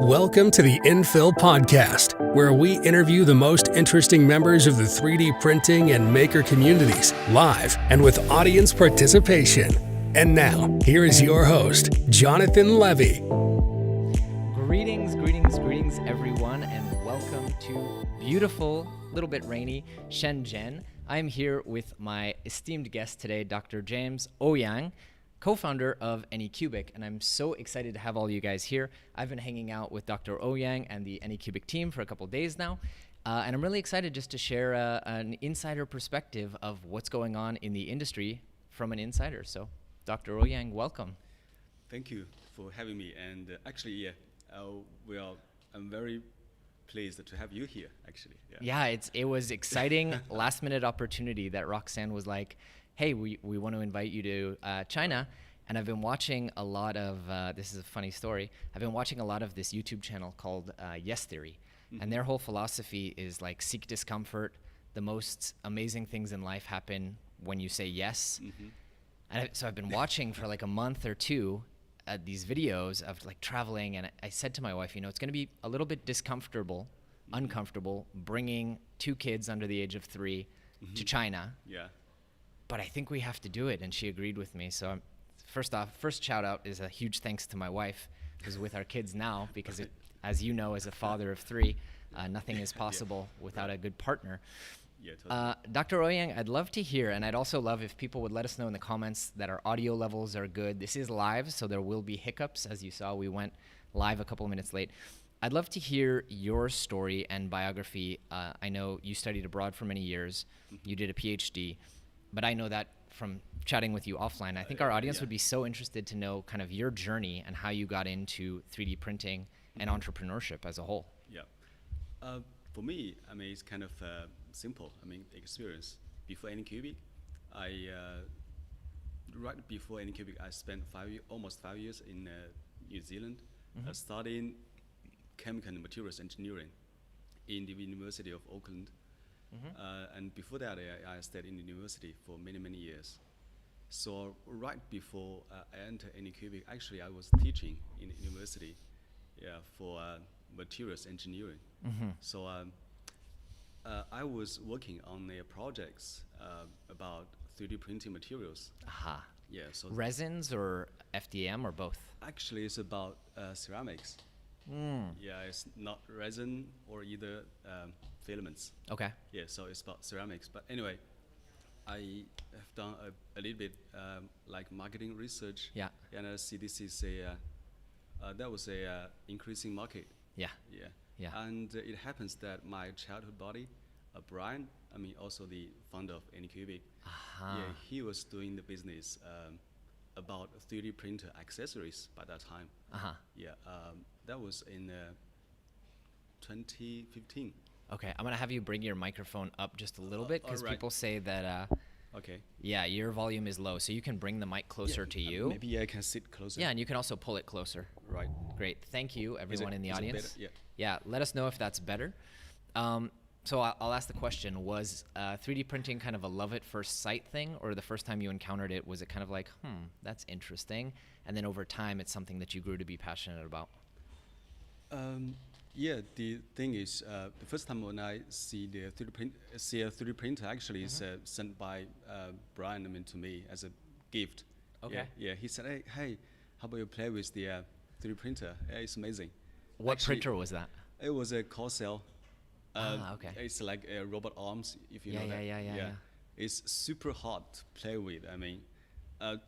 Welcome to the Infill Podcast, where we interview the most interesting members of the 3D printing and maker communities, live and with audience participation. And now, here is your host, Jonathan Levy. Greetings, everyone, and welcome to beautiful, little bit rainy Shenzhen. I'm here with my esteemed guest today, Dr. James Ouyang, co-founder of AnyCubic, and I'm so excited to have all you guys here. I've been hanging out with Dr. Ouyang and the AnyCubic team for a couple days now, and I'm really excited just to share an insider perspective of what's going on in the industry from an insider. So, Dr. Ouyang, welcome. Thank you for having me, and I'm very pleased to have you here, actually. Yeah, it was exciting last-minute opportunity that Roxanne was like, hey, we want to invite you to China. And I've been watching a lot of, this is a funny story, I've been watching a lot of this YouTube channel called Yes Theory. Mm-hmm. And their whole philosophy is like seek discomfort. The most amazing things in life happen when you say yes. Mm-hmm. And so I've been watching for like a month or two these videos of like traveling. And I said to my wife, it's going to be a little bit uncomfortable bringing two kids under the age of 3 to China. Yeah. But I think we have to do it, and she agreed with me. So first shout out is a huge thanks to my wife, who's with our kids now, because as you know, as a father of 3, nothing is possible without a good partner. Yeah, totally. Dr. Ouyang, I'd love to hear, and I'd also love if people would let us know in the comments that our audio levels are good. This is live, so there will be hiccups. As you saw, we went live a couple of minutes late. I'd love to hear your story and biography. I know you studied abroad for many years. You did a PhD. But I know that from chatting with you offline, I think our audience would be so interested to know kind of your journey and how you got into 3D printing and entrepreneurship as a whole. Yeah. For me, it's kind of simple. Experience. Before AnyCubic, right before AnyCubic, I spent almost 5 years in New Zealand, studying chemical and materials engineering in the University of Auckland. And before that, I stayed in the university for many years. So right before I entered AnyCubic, actually I was teaching in university, for materials engineering. So I was working on projects about 3D printing materials. Aha. Yeah. So resins or FDM or both? Actually, it's about ceramics. Yeah, it's not resin or either filaments. Okay. Yeah, so it's about ceramics. But anyway, I have done a little bit like marketing research. Yeah. And I see this is that was a increasing market. Yeah. Yeah. Yeah. And it happens that my childhood buddy, Brian, also the founder of AnyCubic, yeah, he was doing the business about 3D printer accessories by that time. Yeah. That was in 2015. Okay, I'm gonna have you bring your microphone up just a little bit, because people say that okay. Yeah, your volume is low, so you can bring the mic closer to you. Maybe I can sit closer. Yeah, and you can also pull it closer. Right. Great, thank you everyone in the is it audience. better? Yeah, let us know if that's better. So I'll ask the question, was 3D printing kind of a love at first sight thing, or the first time you encountered it, was it kind of like, that's interesting, and then over time it's something that you grew to be passionate about? Yeah, the thing is, the first time when I see a 3D printer actually is sent by Brian to me as a gift. Okay. Yeah, he said, hey, how about you play with the 3D printer? Yeah, it's amazing. What printer was that? It was a CoreXY. Okay. It's like robot arms, if you know that. Yeah. It's super hard to play with.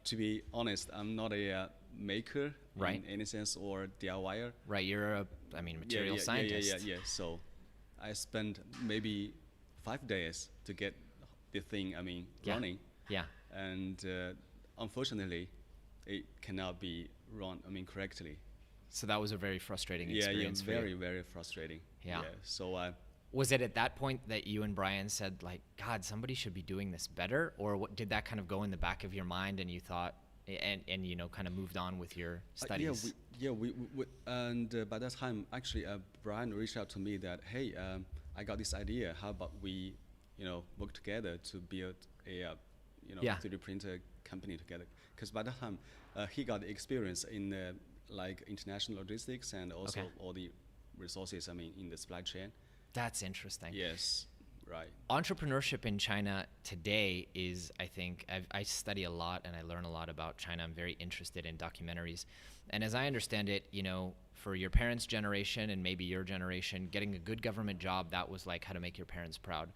To be honest, I'm not a maker in any sense or DIYer. Right, you're a material scientist. Yeah. So I spent maybe 5 days to get the thing running. Yeah. And unfortunately, it cannot be run correctly. So that was a very frustrating experience for you. Very frustrating. Yeah. So was it at that point that you and Brian said, like, God, somebody should be doing this better? Or did that kind of go in the back of your mind and you thought, and kind of moved on with your studies? We and by that time, actually, Brian reached out to me that, hey, I got this idea. How about we, work together to build a, 3D printer company together? Because by that time, he got experience in like international logistics and also Okay. all the resources, I mean, in the supply chain. That's interesting. Yes, right. Entrepreneurship in China today is, I think, I study a lot and I learn a lot about China. I'm very interested in documentaries. And as I understand it, you know, for your parents' generation and maybe your generation, getting a good government job, that was like how to make your parents proud.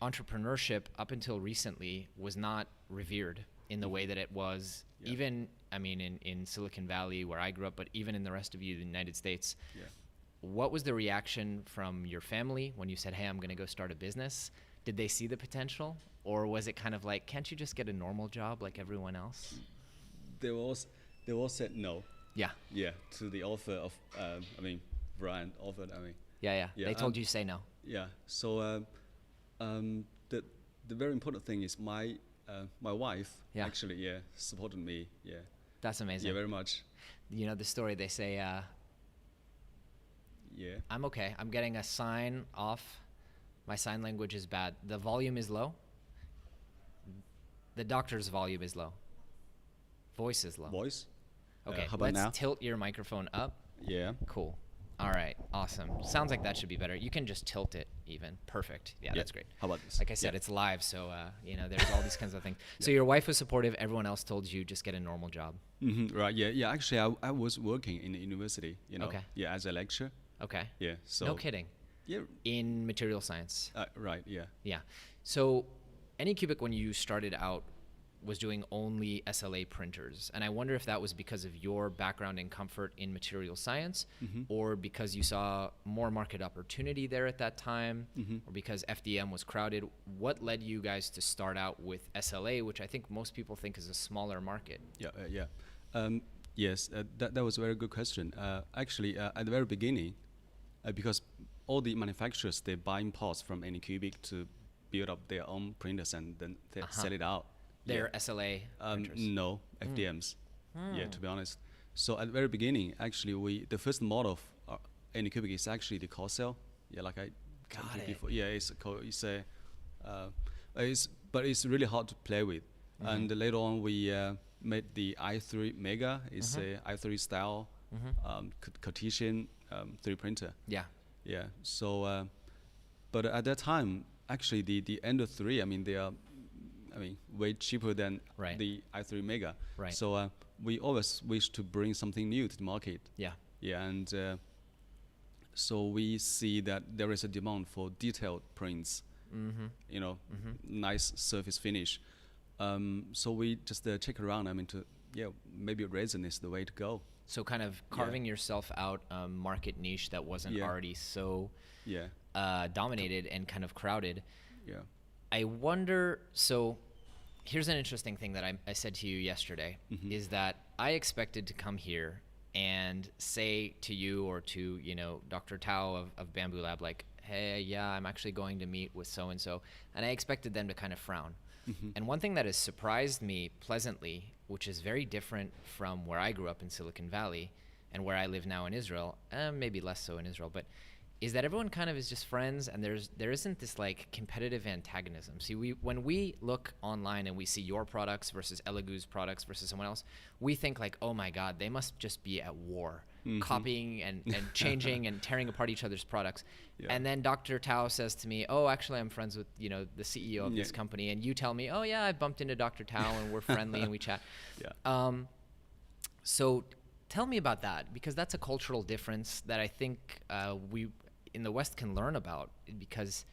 Entrepreneurship, up until recently, was not revered in the way that it was, even, I mean, in Silicon Valley, where I grew up, but even in the rest of the United States. Yeah. What was the reaction from your family when you said, hey, I'm going to go start a business? Did they see the potential? Or was it kind of like, can't you just get a normal job like everyone else? They all said no. Yeah. Yeah, to the offer of, I mean, Brian offered, I mean. Yeah. Yeah, They told you to say no. Yeah, so the very important thing is my wife Yeah. actually, supported me, That's amazing. yeah, very much, You know the story, they say, yeah. I'm okay. I'm getting a sign off. My sign language is bad. The volume is low. The doctor's volume is low. Voice is low. Voice? Okay, how about let's now? tilt your microphone up. Yeah. Cool. All right, awesome. Sounds like that should be better. You can just tilt it even. Perfect. Yeah, that's great. How about this? Like I said, it's live, so you know, there's all these kinds of things. So your wife was supportive. Everyone else told you just get a normal job. Right, yeah. Actually, I was working in the university, you know, Okay. yeah, as a lecturer. Okay. Yeah, so. No kidding. Yeah, In material science. right, yeah. Yeah. So AnyCubic, when you started out, was doing only SLA printers. And I wonder if that was because of your background and comfort in material science, or because you saw more market opportunity there at that time, or because FDM was crowded. What led you guys to start out with SLA, which I think most people think is a smaller market? Yeah. Yes, that was a very good question. Actually, at the very beginning, because all the manufacturers, they buy parts from AnyCubic to build up their own printers and then they sell it out. They're SLA printers. No, FDMs. Yeah, to be honest. So at the very beginning, actually, the first model of AnyCubic is actually the CoreXY. Yeah, like I told you before. Yeah, but it's really hard to play with. And later on, we made the i3 Mega. It's a i3 style Cartesian 3D printer. Yeah. Yeah. So, but at that time, actually, the Ender 3, I mean, they are, way cheaper than the i3 Mega. Right. So we always wish to bring something new to the market. Yeah. Yeah, and so we see that there is a demand for detailed prints. You know, nice surface finish. So we just check around. Maybe resin is the way to go. So kind of carving yourself out a market niche that wasn't already so dominated and kind of crowded. Yeah. I wonder, so here's an interesting thing that I said to you yesterday, is that I expected to come here and say to you or to, you know, Dr. Tao of Bamboo Lab, like, hey, yeah, I'm actually going to meet with so-and-so. And I expected them to kind of frown. And one thing that has surprised me pleasantly, which is very different from where I grew up in Silicon Valley and where I live now in Israel, maybe less so in Israel, but is that everyone kind of is just friends, and there isn't this like competitive antagonism. See, when we look online and we see your products versus Elegoo's products versus someone else, we think like, oh my God, they must just be at war, copying and changing and tearing apart each other's products. Yeah. And then Dr. Tao says to me, oh, actually I'm friends with, you know, the CEO of this company, and you tell me, oh yeah, I bumped into Dr. Tao and we're friendly and we chat. Yeah. So tell me about that, because that's a cultural difference that I think we in the West can learn about, because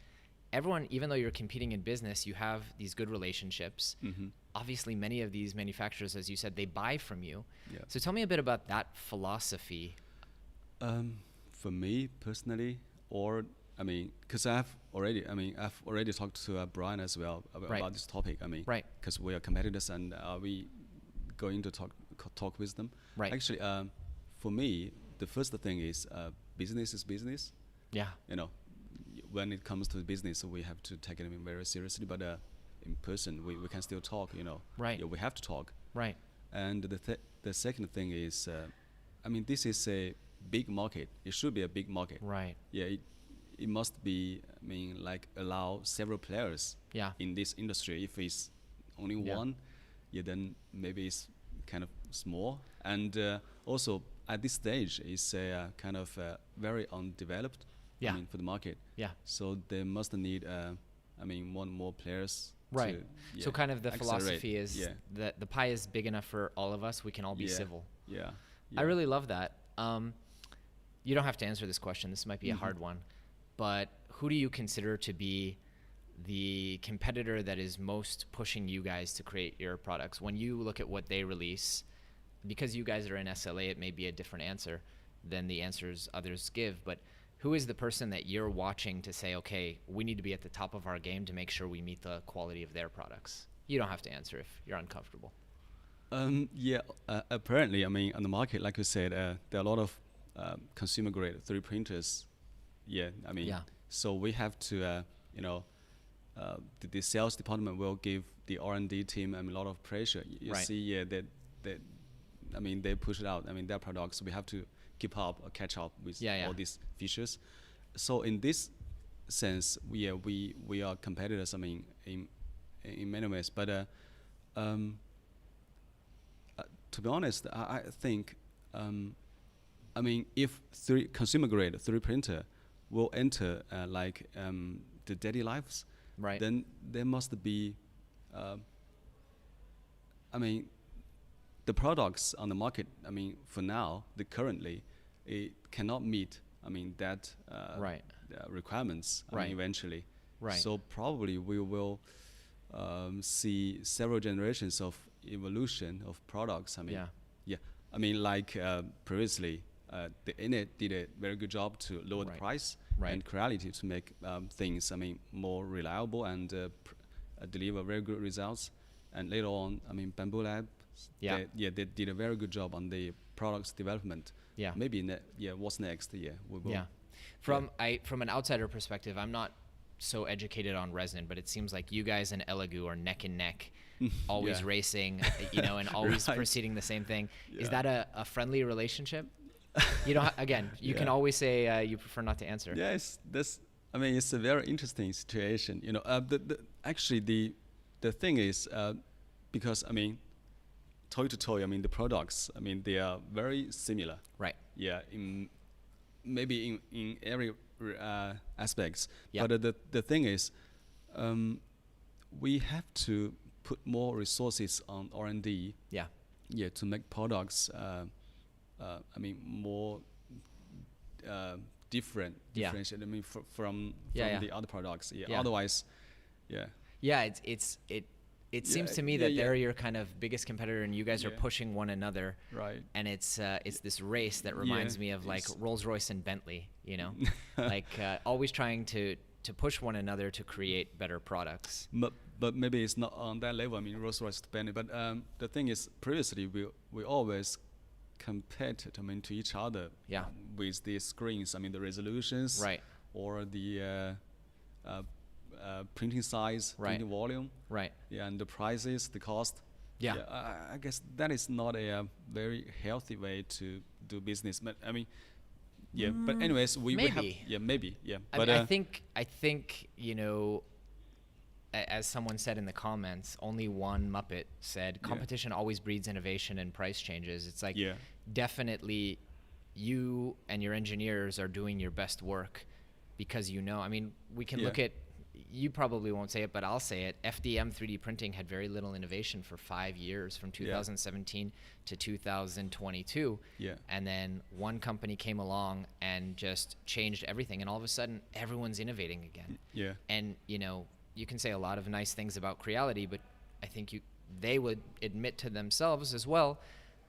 everyone, even though you're competing in business, you have these good relationships. Obviously, many of these manufacturers, as you said, they buy from you. Yeah. So tell me a bit about that philosophy. For me personally, because I've already talked to Brian as well about this topic. Because we are competitors and we going to talk with them. Right. Actually, for me, the first thing is business is business. Yeah. You know, when it comes to business, we have to take it very seriously. But in person, we can still talk. You know. Right. Yeah, we have to talk. Right. And the second thing is, this is a big market. It should be a big market. Right. Yeah. It must be. Allow several players. Yeah. In this industry. If it's only one, then maybe it's kind of small. And also, at this stage is kind of very undeveloped. Yeah. I mean, for the market. Yeah. So they must need, I mean, one more players. Right. To, So kind of the accelerate. philosophy is that the pie is big enough for all of us. We can all be civil. Yeah. I really love that. You don't have to answer this question. This might be a hard one. But who do you consider to be the competitor that is most pushing you guys to create your products? When you look at what they release, because you guys are in SLA, it may be a different answer than the answers others give. But who is the person that you're watching to say, okay, we need to be at the top of our game to make sure we meet the quality of their products? You don't have to answer if you're uncomfortable. Apparently, I mean, on the market, like you said, there are a lot of consumer grade 3D printers. I mean, so we have to, the sales department will give the R&D team a lot of pressure. You see, that I mean, they push it out. I mean, their products, we have to keep up or catch up with all these features. So in this sense, we are competitors. I mean, in many ways, but to be honest, I think, I mean, if consumer grade 3D printer will enter the daily lives, then there must be, I mean, the products on the market. I mean, for now, currently, it cannot meet. I mean that requirements. I mean, eventually. So probably we will see several generations of evolution of products. I mean, I mean, like previously, the Innit did a very good job to lower the price and quality to make things, I mean, more reliable and deliver very good results. And later on, I mean, Bamboo Lab, they did a very good job on the products development. Maybe what's next? We will. From an outsider perspective, I'm not so educated on resin, but it seems like you guys and Elegoo are neck and neck, always racing, and always proceeding the same thing. Is that a friendly relationship? You know, again, you can always say you prefer not to answer. Yes, I mean, it's a very interesting situation. You know, actually the thing is, because I mean, toy to toy, I mean, the products, I mean, they are very similar. Right. Yeah. Maybe in every aspects. But the thing is, we have to put more resources on R&D. To make products. I mean, more differentiated. I mean, from the other products. Otherwise, it seems to me that they're your kind of biggest competitor, and you guys are pushing one another. And it's this race that reminds me of like Rolls-Royce and Bentley. You know, like always trying to push one another to create better products. But maybe it's not on that level. I mean, Rolls-Royce, Bentley. But the thing is, previously we always competed, I mean, to each other with the screens, I mean, the resolutions, or the printing size, printing volume, and the prices, the cost. I guess that is not a very healthy way to do business. But I mean, but anyways, we have maybe. But I think you know, as someone said in the comments, only one Muppet said, competition always breeds innovation and price changes. It's like, definitely you and your engineers are doing your best work because I mean, we can look at, you probably won't say it, but I'll say it. FDM 3D printing had very little innovation for 5 years, from 2017 to 2022. And then one company came along and just changed everything. And all of a sudden, everyone's innovating again. And, you know, you can say a lot of nice things about Creality, but I think they would admit to themselves as well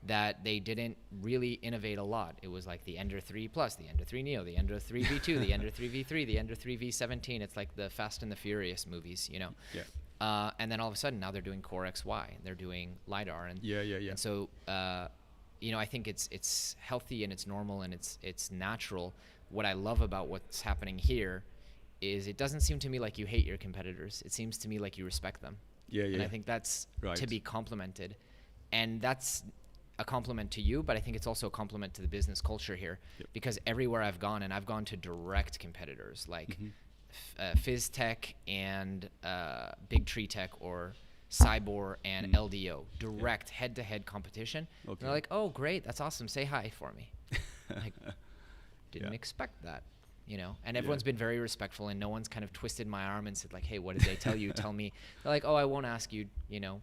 that they didn't really innovate a lot. It was like the Ender 3 Plus, the Ender 3 Neo, the Ender 3 V2, the Ender 3 V3, the Ender 3 V17. It's like the Fast and the Furious movies, you know? And then all of a sudden, now they're doing CoreXY, and they're doing LiDAR. And, and so, you know, I think it's healthy and it's normal and it's natural. What I love about what's happening here is it doesn't seem to me like you hate your competitors. It seems to me like you respect them. And I think that's to be complimented. And that's a compliment to you, but I think it's also a compliment to the business culture here, because everywhere I've gone, and I've gone to direct competitors like FizzTech and Big Tree Tech or Cyborg and LDO, direct head-to-head competition. Okay. And they're like, oh, great, that's awesome. Say hi for me. Like, didn't expect that, you know? And everyone's been very respectful, and no one's kind of twisted my arm and said like, hey, what did they tell you? Tell me. They're like, oh, I won't ask you, you know,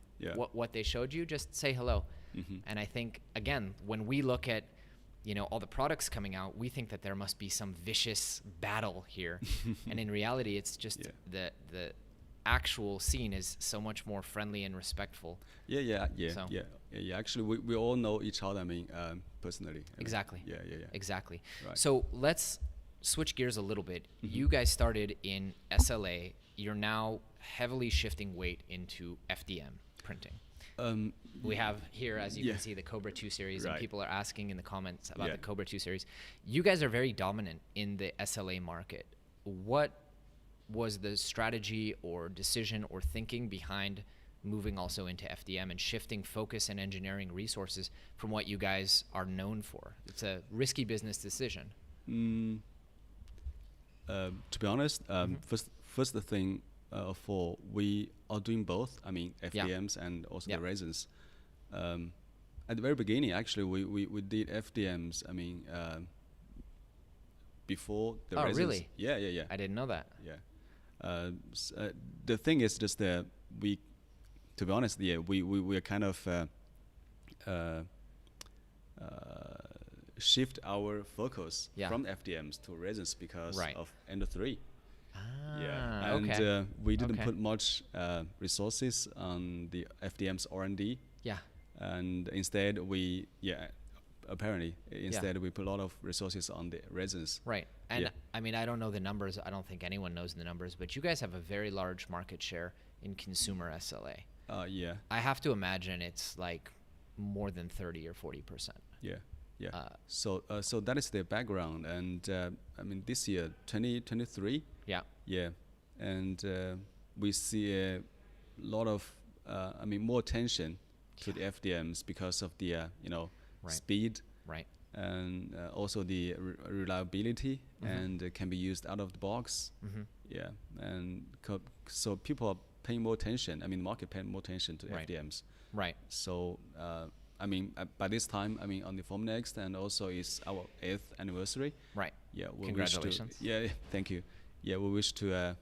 what they showed you. Just say hello. And I think, again, when we look at, you know, all the products coming out, we think that there must be some vicious battle here. And in reality, it's just the actual scene is so much more friendly and respectful. Actually, we all know each other, I mean, personally. Exactly. Exactly. Right. So let's switch gears a little bit. You guys started in SLA. You're now heavily shifting weight into FDM printing. We have here, as you can see, the Kobra 2 series, and people are asking in the comments about the Kobra 2 series. You guys are very dominant in the SLA market. What was the strategy or decision or thinking behind moving also into FDM and shifting focus and engineering resources from what you guys are known for? It's a risky business decision. To be honest, first the thing for we are doing both. I mean, FDMs and also the resins. At the very beginning, actually, we did FDMs. I mean, before the resins. Oh, really? Yeah. I didn't know that. Yeah. The thing is just that to be honest, we are kind of shift our focus from FDMs to resins because of Ender 3. And we didn't put much resources on the FDM's R&D. And instead we we put a lot of resources on the resins. Right. And I mean, I don't know the numbers. I don't think anyone knows the numbers, but you guys have a very large market share in consumer SLA. I have to imagine it's like more than 30 or 40%. So that is the background, and I mean this year 2023 and we see a lot of more attention to the FDMs because of the speed and also the reliability and can be used out of the box. And so people are paying more attention. I mean, the market paying more attention to FDMs. So I mean, by this time, I mean, on the Form Next, and also it's our 8th anniversary. We Congratulations. Thank you. We wish to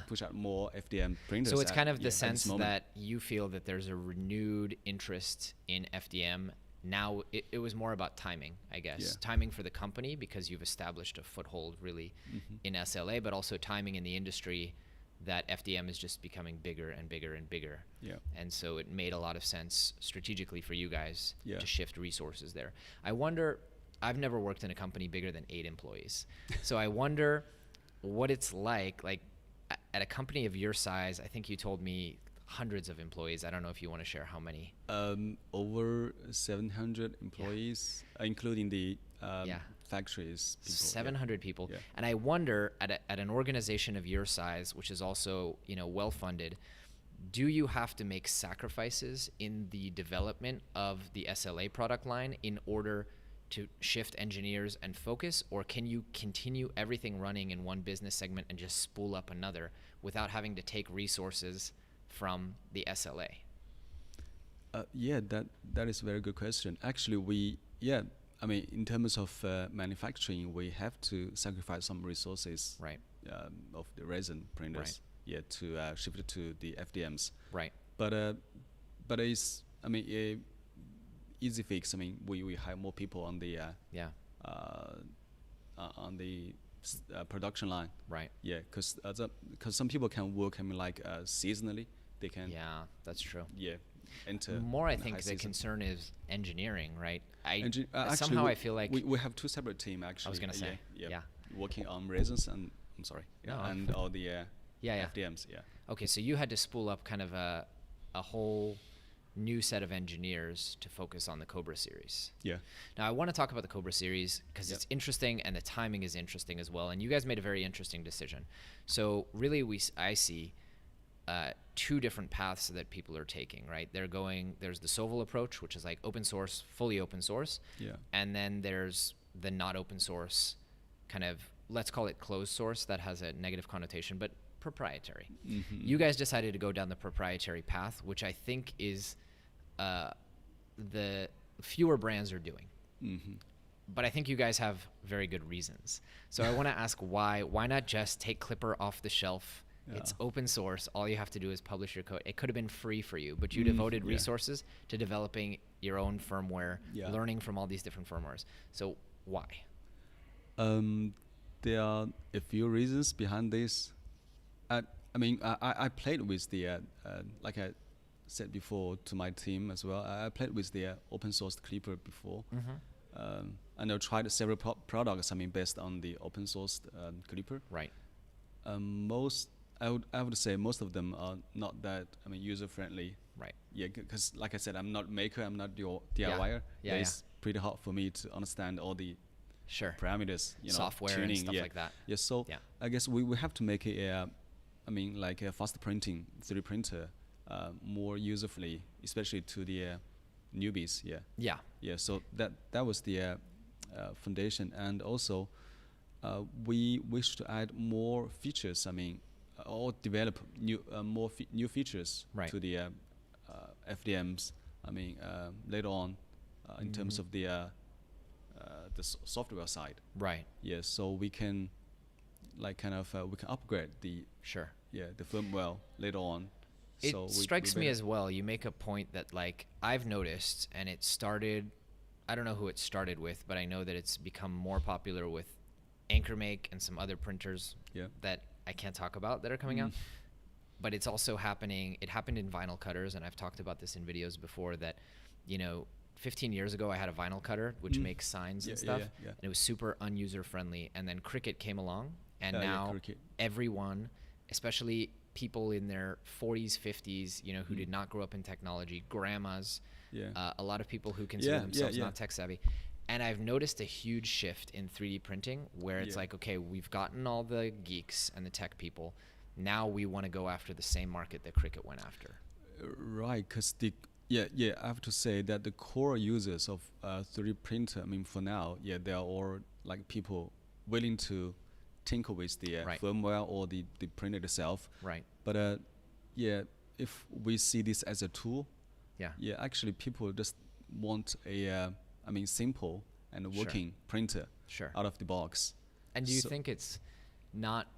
push out more FDM printers. So it's kind of the sense that you feel that there's a renewed interest in FDM. Now it was more about timing, I guess. Timing for the company because you've established a foothold really in SLA, but also timing in the industry that FDM is just becoming bigger and bigger and bigger. And so it made a lot of sense strategically for you guys to shift resources there. I wonder, I've never worked in a company bigger than 8 employees. So I wonder what it's like at a company of your size. I think you told me hundreds of employees. I don't know if you want to share how many. Over 700 employees, including the factories. 700 people. And I wonder, at an organization of your size, which is also well funded, do you have to make sacrifices in the development of the SLA product line in order to shift engineers and focus, or can you continue everything running in one business segment and just spool up another without having to take resources from the SLA? That is a very good question. Actually, I mean, in terms of manufacturing, we have to sacrifice some resources of the resin printers to shift it to the FDMs. But it's, I mean, easy fix. I mean, we hire more people on the production line. Because some people can work, I mean, like seasonally. They can. That's true. Enter more. I think the concern is engineering, right? Somehow I feel like we have 2 separate teams actually. I was gonna say, working on resins and and all the FDMs. Okay, so you had to spool up kind of a whole new set of engineers to focus on the Kobra series. Now I want to talk about the Kobra series because it's interesting and the timing is interesting as well. And you guys made a very interesting decision. So really, I see 2 different paths that people are taking, right? There's the Sovel approach, which is like open source, fully open source. And then there's the not open source kind of, let's call it closed source. That has a negative connotation, but proprietary. Mm-hmm. You guys decided to go down the proprietary path, which I think is the fewer brands are doing. Mm-hmm. But I think you guys have very good reasons. So I want to ask why. Why not just take Clipper off the shelf? Yeah. It's open source. All you have to do is publish your code. It could have been free for you, but you devoted resources to developing your own firmware, learning from all these different firmwares. So why? There are a few reasons behind this. I played with the, like I said before to my team as well, I played with the open source Clipper before. And I tried several products, based on the open source Clipper. Right. I would say most of them are not that, user friendly. Right. Yeah, because like I said, I'm not maker, I'm not DIYer. It's pretty hard for me to understand all the parameters, software tuning, and stuff like that. Yeah, so I guess we have to make a fast printing 3D printer more user friendly, especially to the newbies. Yeah. So that was the foundation, and also we wish to add more features. Or develop new features to the FDMs. Later on, in terms of the software side. Right. Yeah. So we can we can upgrade the the firmware later on. It so strikes me as well. You make a point that I've noticed, and it started. I don't know who it started with, but I know that it's become more popular with AnyCubic and some other printers that I can't talk about that are coming out. But it's also happening. It happened in vinyl cutters, and I've talked about this in videos before. That 15 years ago, I had a vinyl cutter which makes signs and stuff, and it was super unuser friendly. And then Cricut came along, and now everyone, especially people in their 40s, 50s, who did not grow up in technology, grandmas, a lot of people who consider themselves not tech savvy. And I've noticed a huge shift in 3D printing where it's okay, we've gotten all the geeks and the tech people. Now we want to go after the same market that Cricut went after. Right, because I have to say that the core users of 3D printer, for now, they are all people willing to tinker with the firmware or the printer itself. Right. But if we see this as a tool, actually people just want a simple and working printer out of the box. And do you think it's not,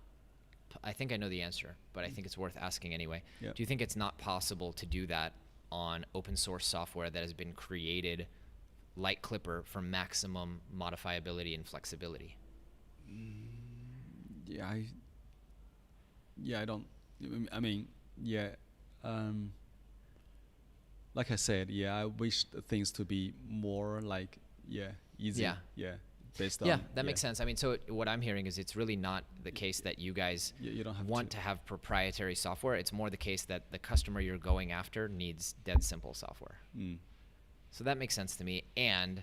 I think I know the answer, but I think it's worth asking anyway. Do you think it's not possible to do that on open source software that has been created like Clipper for maximum modifiability and flexibility? I don't, like I said, I wish things to be more easy. Based on that makes sense. So what I'm hearing is it's really not the case that you guys you don't have want to have proprietary software. It's more the case that the customer you're going after needs dead simple software. So that makes sense to me. And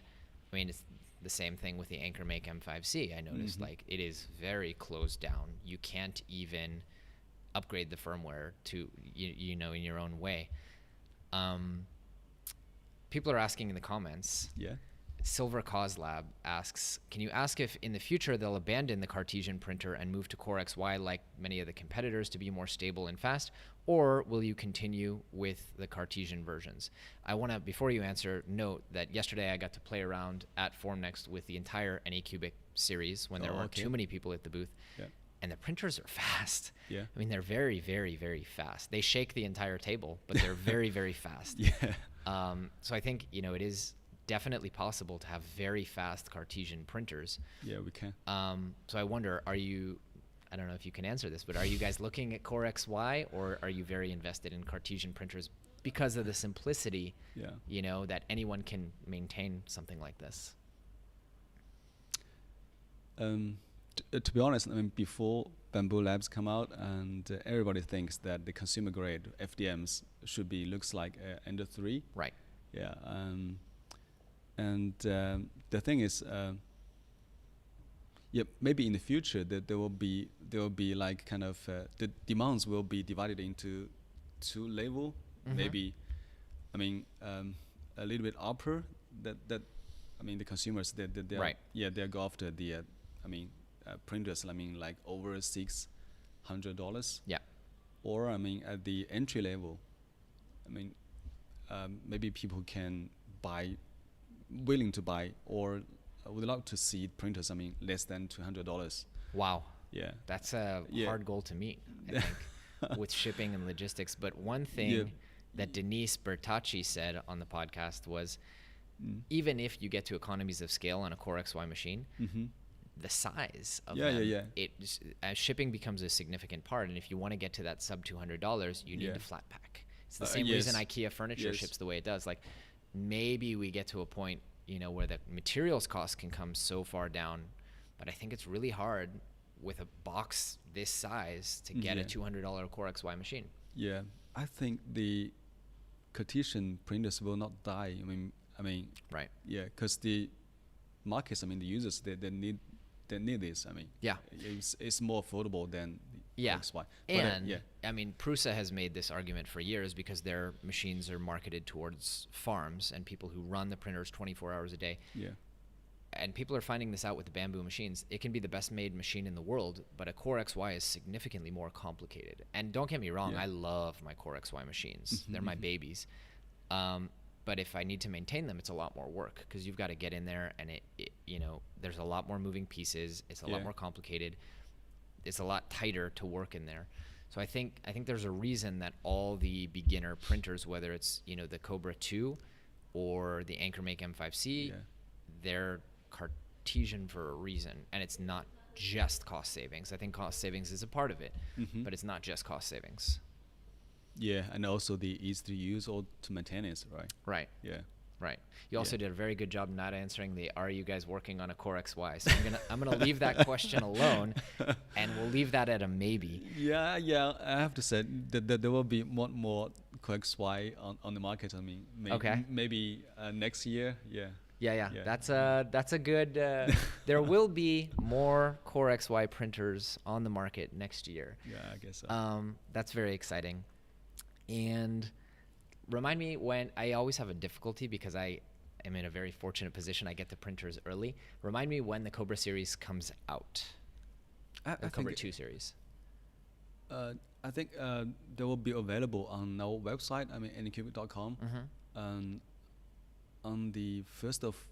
it's the same thing with the AnyCubic M5C. I noticed it is very closed down. You can't even upgrade the firmware to in your own way. People are asking in the comments. Silver Cause Lab asks, can you ask if in the future they'll abandon the Cartesian printer and move to CoreXY like many of the competitors to be more stable and fast, or will you continue with the Cartesian versions? I want to, before you answer, note that yesterday I got to play around at Formnext with the entire AnyCubic series when there weren't too many people at the booth. And the printers are fast. They're very, very, very fast. They shake the entire table, but they're very, very fast. So I think, it is definitely possible to have very fast Cartesian printers. We can. So I wonder, I don't know if you can answer this, but are you guys looking at CoreXY, or are you very invested in Cartesian printers because of the simplicity, that anyone can maintain something like this? To be honest, before Bamboo Labs come out, and everybody thinks that the consumer grade FDMs looks like Ender 3. Right. And the thing is, maybe in the future that there will be the demands will be divided into two level. Maybe, a little bit upper that the consumers they go after the printers. Like over 6 $100. Yeah. Or I mean, at the entry level, I mean, maybe people can willing to buy, or would like to see printers. I mean, less than $200. Wow. Yeah. That's a hard goal to meet, I think, with shipping and logistics. But one thing that Denise Bertacci said on the podcast was, even if you get to economies of scale on a CoreXY machine, the size of shipping becomes a significant part. And if you want to get to that sub $200, you need to flat pack. It's the same reason IKEA furniture ships the way it does. Like, maybe we get to a point, where the materials cost can come so far down, but I think it's really hard with a box this size to get a $200 CoreXY machine. Yeah, I think the Cartesian printers will not die. I mean, right. Yeah, because the markets, I mean, the users, they need this. I mean, it's more affordable than CoreXY. And I mean, Prusa has made this argument for years because their machines are marketed towards farms and people who run the printers 24 hours a day. Yeah. And people are finding this out with the bamboo machines. It can be the best made machine in the world, but a CoreXY is significantly more complicated. And don't get me wrong, I love my CoreXY machines. They're my babies. But if I need to maintain them, it's a lot more work because you've got to get in there and it there's a lot more moving pieces. It's a lot more complicated. It's a lot tighter to work in there. So I think there's a reason that all the beginner printers, whether it's, the Kobra 2 or the AnyCubic M5C, they're Cartesian for a reason. And it's not just cost savings. I think cost savings is a part of it, but it's not just cost savings. Yeah, and also the easy to use or to maintenance, right? Right. Yeah. Right. You also did a very good job not answering the "Are you guys working on a CoreXY?" So I'm gonna leave that question alone, and we'll leave that at a maybe. Yeah. I have to say that there will be more CoreXY on the market. I mean, maybe next year. Yeah. That's a good. There will be more CoreXY printers on the market next year. Yeah, I guess so. That's very exciting. And remind me when, I always have a difficulty because I am in a very fortunate position. I get the printers early. Remind me when the Kobra series comes out. The Kobra 2 series. I think they will be available on our website. I mean, AnyCubic.com. On the 1st of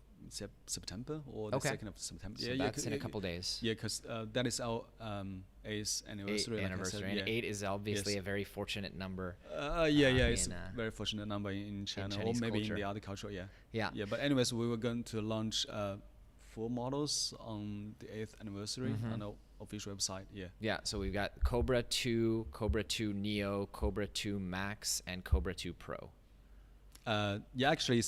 September or the 2nd of September. So that's in a couple days. Yeah, because that is our 8th anniversary. And 8 is obviously a very fortunate number. It's a very fortunate number in China, or maybe in the other culture. Yeah. But anyways, we were going to launch 4 models on the 8th anniversary on our official website. Yeah. So we've got Kobra 2, Kobra 2 Neo, Kobra 2 Max, and Kobra 2 Pro. Actually,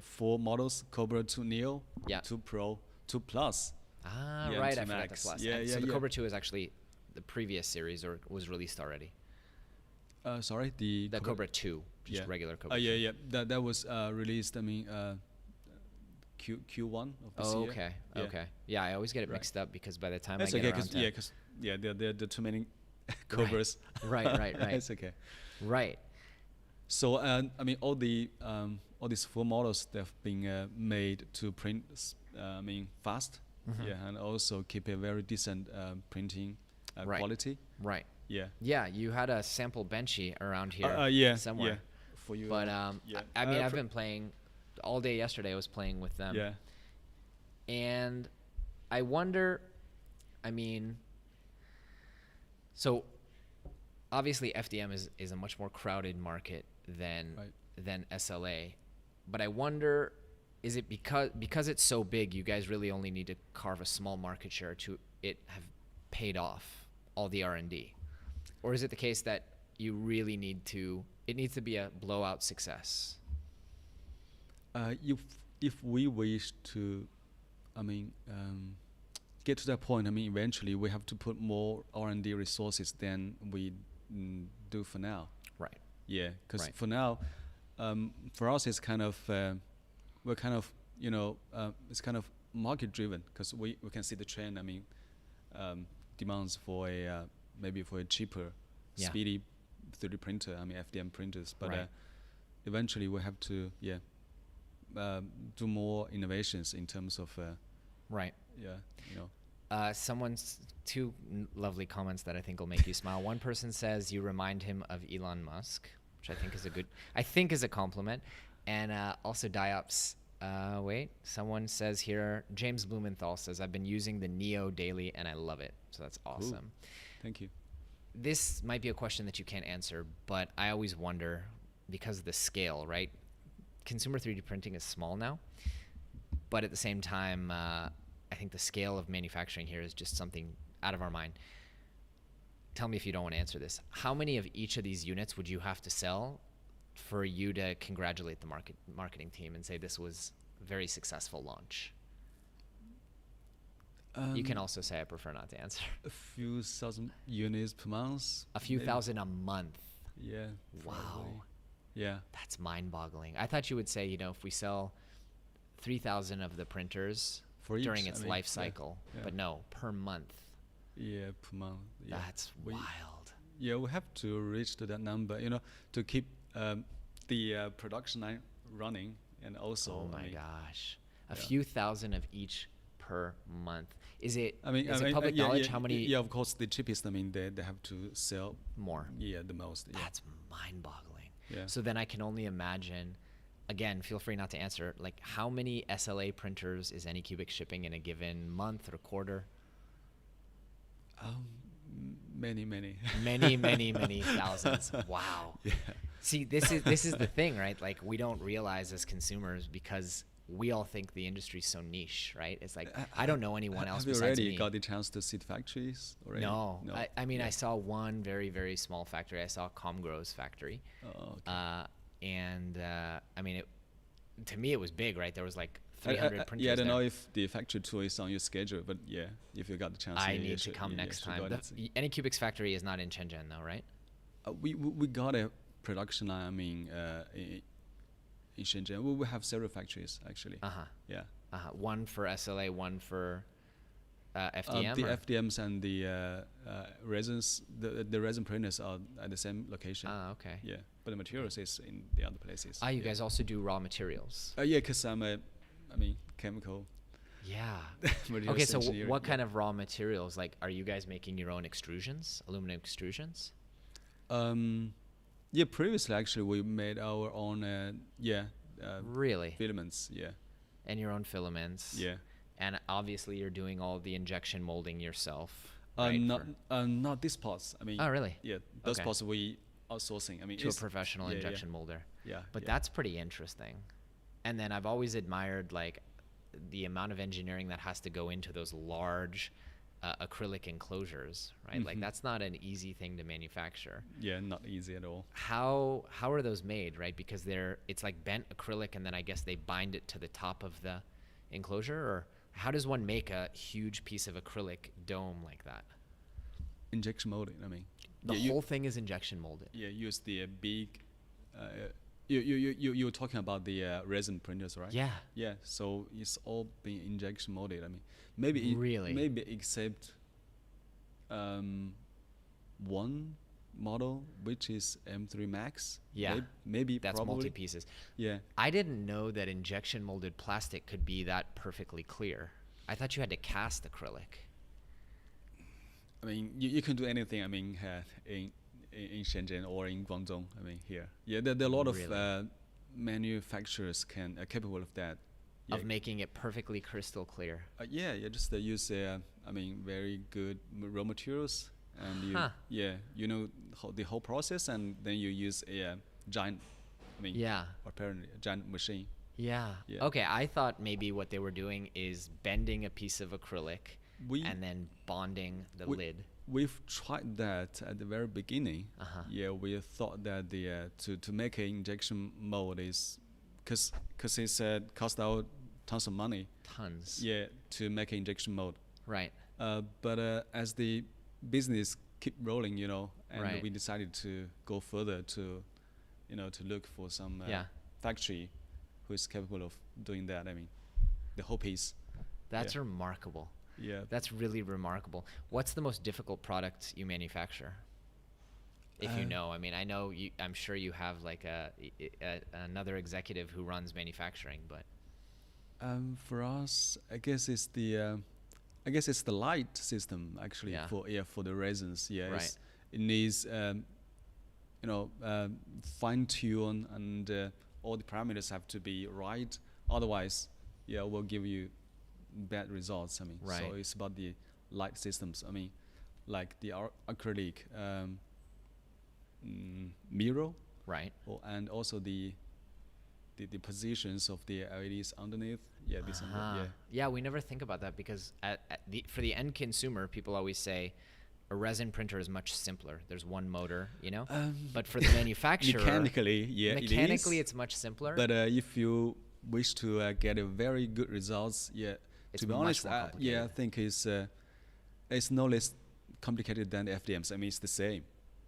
4 models: Kobra 2 Neo, 2 Pro, 2 Plus. Right, I forgot the Plus. So the Kobra 2 is actually the previous series, or was released already? Sorry, the Kobra 2, just regular Kobra 2. That was released, I mean, Q1 of this year. Okay. Yeah, I always get it mixed up because by the time I get around to... because there are too many Kobras. Right. It's okay. Right. So I mean, all these 4 models, they've been made to print, fast, and also keep a very decent printing quality. Right. Yeah. Yeah, you had a sample benchy around here somewhere. For you. But I mean, I've been playing all day yesterday. I was playing with them. Yeah. And I wonder, I mean, so obviously FDM is a much more crowded market than SLA, but I wonder, is it because it's so big, you guys really only need to carve a small market share to it have paid off all the R&D, or is it the case that you really need to? It needs to be a blowout success. If we wish to, get to that point, eventually we have to put more R&D resources than we do for now. Right. Yeah, because for now, for us it's kind of we're kind of it's kind of market driven because we can see the trend. Demands for maybe for a cheaper, speedy 3D printer. FDM printers, but eventually we have to do more innovations in terms of Someone's two lovely comments that I think will make you smile. One person says you remind him of Elon Musk, which I think is a compliment. And also Diops. Someone says here, James Blumenthal says, I've been using the Neo daily and I love it. So that's awesome. Cool. Thank you. This might be a question that you can't answer, but I always wonder because of the scale, right? Consumer 3D printing is small now, but at the same time, I think the scale of manufacturing here is just something out of our mind. Tell me if you don't want to answer this. How many of each of these units would you have to sell for you to congratulate the marketing team and say this was a very successful launch? You can also say I prefer not to answer. A few thousand units per month. A few thousand a month. Yeah. Wow. Probably. Yeah. That's mind-boggling. I thought you would say, if we sell 3,000 of the printers For each, during its life cycle, yeah. but no, per month. Yeah, per month. Yeah. That's wild. Yeah, we have to reach to that number, to keep the production line running, and also. Oh my gosh, a yeah. few thousand of each per month. Is it? Is it public knowledge how many? Yeah, of course, the cheapest. They have to sell more. Yeah, the most. Yeah. That's mind-boggling. Yeah. So then I can only imagine. Again, feel free not to answer. Like, how many SLA printers is AnyCubic shipping in a given month or quarter? Many. many thousands. Wow. Yeah. See, this is the thing, right? Like, we don't realize as consumers because we all think the industry's so niche, right? It's like I don't know anyone else besides me. Have you already got the chance to see the factories already? No. I mean, I saw one very, very small factory. I saw Comgro's factory. Oh, okay. I mean, to me, it was big, right? There was like 300 printers. Yeah, I don't know if the factory tour is on your schedule, but yeah, if you got the chance, I need to come next time. AnyCubic's factory is not in Shenzhen, though, right? We got a production line. I mean, in Shenzhen, we have several factories actually. Yeah. One for SLA, one for FDM. The FDMs and the resins, the resin printers are at the same location. Okay. Yeah, but the materials is in the other places. You guys also do raw materials? Yeah, because I'm chemical. Yeah. Okay, so what kind of raw materials? Like, are you guys making your own extrusions, aluminum extrusions? Yeah, previously actually we made our own. Really? Filaments. Yeah. And your own filaments. Yeah. And obviously you're doing all the injection molding yourself. Not these pots. I mean. Oh, really? Yeah, those pots we outsourcing. I mean, to a professional injection molder. Yeah. But that's pretty interesting. And then I've always admired like the amount of engineering that has to go into those large acrylic enclosures, right? Mm-hmm. Like that's not an easy thing to manufacture. Yeah, not easy at all. How are those made, right? Because it's like bent acrylic, and then I guess they bind it to the top of the enclosure, or how does one make a huge piece of acrylic dome like that? Injection molding. I mean, the whole thing is injection molded. Yeah, use the big. You're talking about the resin printers, right? Yeah. Yeah. So it's all being injection molded. I mean, maybe maybe except one model, which is M3 Max. Yeah. Maybe that's probably. multi-pieces. Yeah. I didn't know that injection molded plastic could be that perfectly clear. I thought you had to cast acrylic. I mean, you can do anything. I mean, in Shenzhen or in Guangdong. I mean, here. Yeah, there are a lot of manufacturers capable of that. Yeah. Of making it perfectly crystal clear. Just use very good raw materials, and you know the whole process, and then you use a giant, apparently a giant machine. Yeah. Okay, I thought maybe what they were doing is bending a piece of acrylic and then bonding the lid. We've tried that at the very beginning. Yeah, we thought that to make an injection mold is because it's cost out tons of money. Tons. Yeah, to make an injection mold. Right. But as the business keep rolling, and we decided to go further to look for some factory who is capable of doing that. I mean, the whole piece. That's remarkable. Yeah. That's really remarkable. What's the most difficult product you manufacture? If you know, I mean, I know I'm sure you have like another executive who runs manufacturing, but. For us, I guess it's the I guess it's the light system actually for the resins. Yeah, Right. it needs fine tune, and all the parameters have to be right. Otherwise, it will give you bad results. I mean, Right. so it's about the light systems. I mean, like the acrylic mirror, Right. and also the positions of the LEDs underneath. Yeah, this and that, Yeah, we never think about that because for the end consumer, people always say a resin printer is much simpler. There's one motor, but for the manufacturer, mechanically, mechanically it is. it's much simpler. But if you wish to get a very good results, It's to be much honest, more I complicated. think it's no less complicated than the FDMs. I mean, it's the same.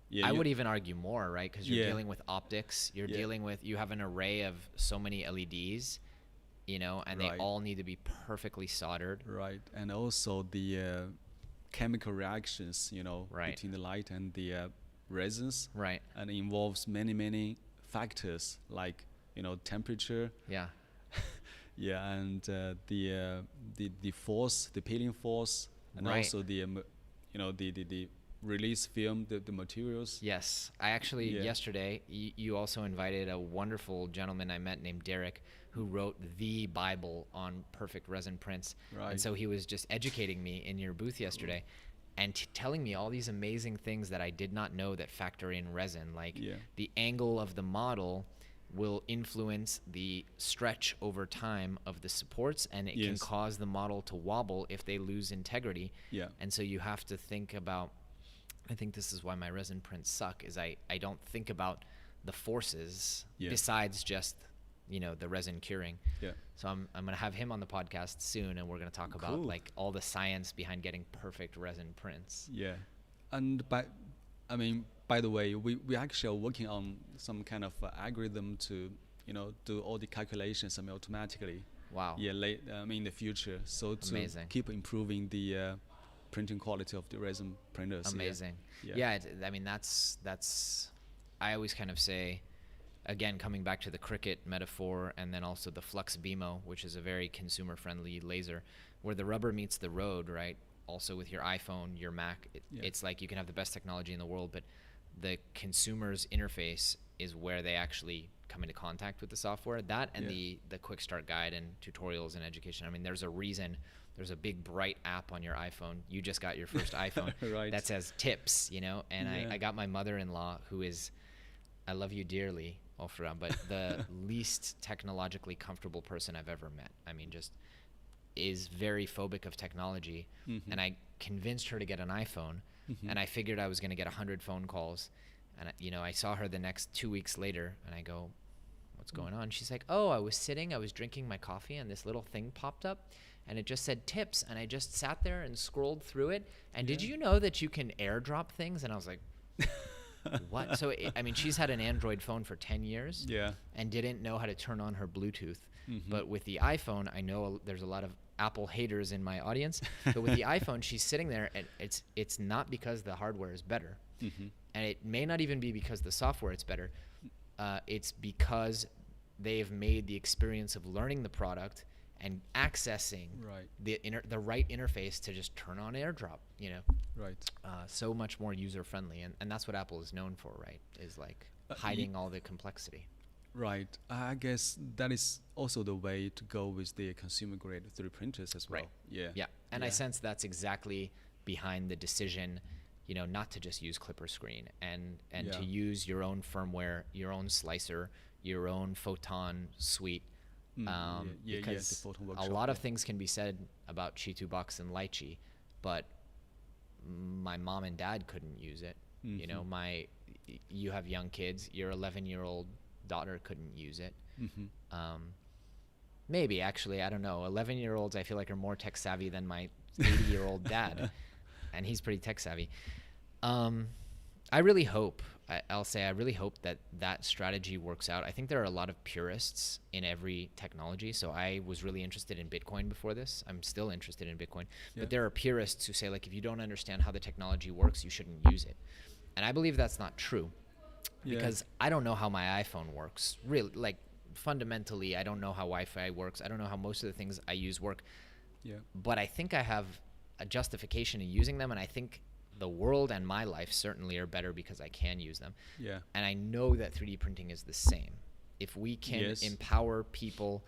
Yeah, I would even argue more, right? Because you're dealing with optics. You're Yeah. dealing with, you have an array of so many LEDs, and they Right. all need to be perfectly soldered. right, and also the chemical reactions, Right. between the light and the resins, Right. and it involves many factors like temperature, Yeah. and the force, the peeling force, and Right. also the release film, the materials. Yes. I actually, Yeah. yesterday, you also invited a wonderful gentleman I met named Derek, who wrote the Bible on perfect resin prints. Right. And so he was just educating me in your booth yesterday and telling me all these amazing things that I did not know that factor in resin. Like Yeah. the angle of the model will influence the stretch over time of the supports, and it can Yes. cause the model to wobble if they lose integrity. Yeah. And so you have to think about, I think this is why my resin prints suck, is I don't think about the forces Yeah. besides just, the resin curing. Yeah. So I'm going to have him on the podcast soon, and we're going to talk about Cool. like all the science behind getting perfect resin prints. Yeah, and by the way, we actually are working on some kind of algorithm to do all the calculations automatically. Wow. Yeah, in the future, so to Amazing. keep improving the printing quality of the resin printers. Amazing. Yeah. Yeah, that's I always kind of say, again, coming back to the Cricut metaphor, and then also the Flux BMO, which is a very consumer-friendly laser, where the rubber meets the road, right? Also with your iPhone, your Mac, it's like you can have the best technology in the world, but the consumer's interface is where they actually come into contact with the software. That and the quick start guide and tutorials and education. I mean, there's a reason. There's a big bright app on your iPhone. You just got your first iPhone Right. that says tips, and Yeah. I got my mother-in-law, who is, I love you dearly, Ofra, but the least technologically comfortable person I've ever met. I mean, just is very phobic of technology. Mm-hmm. And I convinced her to get an iPhone, and I figured I was going to get 100 phone calls. And, I saw her the next 2 weeks later, and I go, what's going on? She's like, oh, I was drinking my coffee, and this little thing popped up, and it just said tips, and I just sat there and scrolled through it. And did you know that you can airdrop things? And I was like, what? So, she's had an Android phone for 10 years Yeah. and didn't know how to turn on her Bluetooth. Mm-hmm. But with the iPhone, I know there's a lot of Apple haters in my audience. But with the iPhone, she's sitting there, and it's not because the hardware is better. Mm-hmm. And it may not even be because the software is better. It's because they've made the experience of learning the product and accessing Right. the right interface to just turn on AirDrop, Right. so much more user-friendly. And that's what Apple is known for, right, is like hiding all the complexity. Right. I guess that is also the way to go with the consumer grade 3D printers as well. Right. Yeah. Yeah, and I sense that's exactly behind the decision, not to just use Clipper Screen and to use your own firmware, your own slicer, your own photon suite. Because the Photon a Workshop, lot of things can be said about Chi2 Box and Lychee, but my mom and dad couldn't use it. Mm-hmm. You have young kids. Your 11-year-old daughter couldn't use it. Mm-hmm. Maybe, actually, I don't know. 11-year-olds, I feel like, are more tech savvy than my 80-year-old dad, and he's pretty tech savvy. I really hope that strategy works out. I think there are a lot of purists in every technology. So I was really interested in Bitcoin before this. I'm still interested in Bitcoin. Yeah. But there are purists who say, like, if you don't understand how the technology works, you shouldn't use it. And I believe that's not true. Yeah. Because I don't know how my iPhone works. Really, like, fundamentally, I don't know how Wi-Fi works. I don't know how most of the things I use work. Yeah. But I think I have a justification in using them, and I think the world and my life certainly are better because I can use them. Yeah. And I know that 3D printing is the same. If we can empower people,